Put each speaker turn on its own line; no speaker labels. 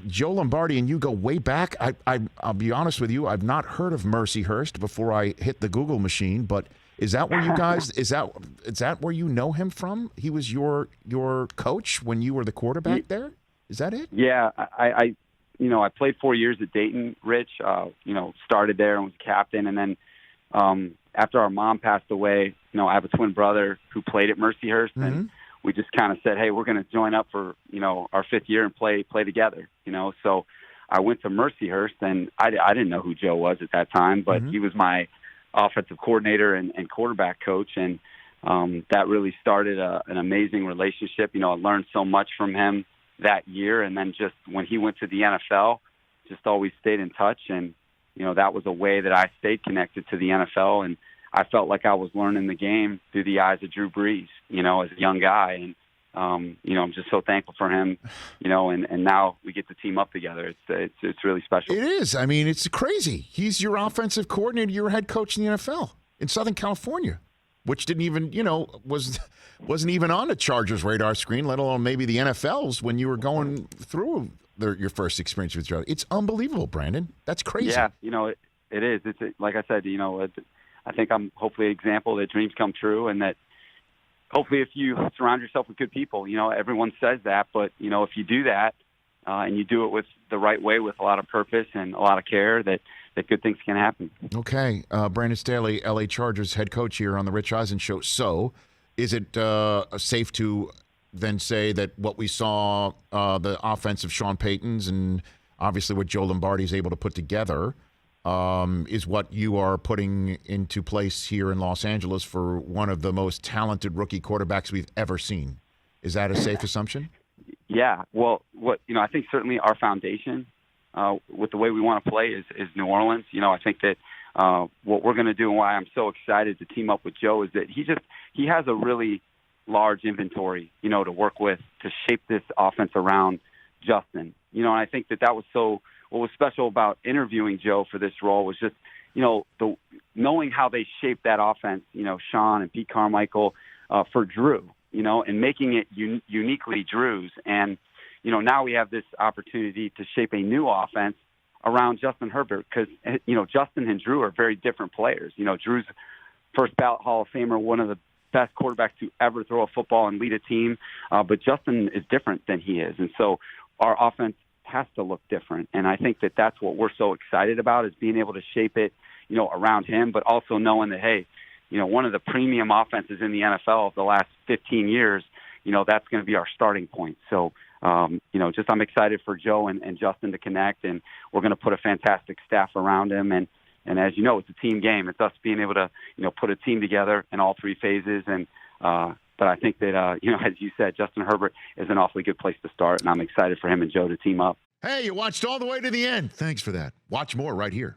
Joe Lombardi and you go way back. I'll be honest with you. I've not heard of Mercyhurst before I hit the Google machine. But is that where you guys? is that where you know him from? He was your coach when you were the quarterback there. Is that it?
Yeah, I played 4 years at Dayton, Rich. Started there and was captain, and then after our mom passed away, I have a twin brother who played at Mercyhurst, and we just kind of said, hey, we're going to join up for our 5th year and play together. So I went to Mercyhurst, and I didn't know who Joe was at that time, but he was my offensive coordinator and quarterback coach, and that really started an amazing relationship. I learned so much from him that year, and then just when he went to the NFL, just always stayed in touch, and that was a way that I stayed connected to the NFL, and I felt like I was learning the game through the eyes of Drew Brees, as a young guy, and I'm just so thankful for him, and now we get to team up together. It's really special.
It is. I mean, it's crazy. He's your offensive coordinator, your head coach in the NFL in Southern California, which didn't even, wasn't even on the Chargers' radar screen, let alone maybe the NFL's when you were going through your first experience with Joe. It's unbelievable, Brandon. That's crazy.
Yeah, it is. It's like I said, I think I'm hopefully an example that dreams come true, and that hopefully if you surround yourself with good people, everyone says that, but, if you do that and you do it with the right way, with a lot of purpose and a lot of care, that good things can happen.
Okay. Brandon Staley, L.A. Chargers head coach here on the Rich Eisen Show. So is it safe to then say that what we saw, the offense of Sean Payton's and obviously what Joe Lombardi is able to put together, is what you are putting into place here in Los Angeles for one of the most talented rookie quarterbacks we've ever seen? Is that a safe assumption?
Yeah. Well, I think certainly our foundation with the way we want to play is New Orleans. I think that what we're going to do, and why I'm so excited to team up with Joe, is that he has a really large inventory, to work with to shape this offense around Justin. And I think that was what was special about interviewing Joe for this role was just, knowing how they shaped that offense, Sean and Pete Carmichael for Drew, and making it uniquely Drew's. And, now we have this opportunity to shape a new offense around Justin Herbert because, Justin and Drew are very different players. Drew's first ballot Hall of Famer, one of the best quarterbacks to ever throw a football and lead a team, but Justin is different than he is. And so our offense has to look different. And I think that that's what we're so excited about, is being able to shape it, around him, but also knowing that, hey, one of the premium offenses in the NFL of the last 15 years, that's going to be our starting point. So, I'm excited for Joe and Justin to connect, and we're going to put a fantastic staff around him. And as you know, it's a team game. It's us being able to, put a team together in all three phases. And, but I think that, as you said, Justin Herbert is an awfully good place to start, and I'm excited for him and Joe to team up.
Hey, you watched all the way to the end. Thanks for that. Watch more right here.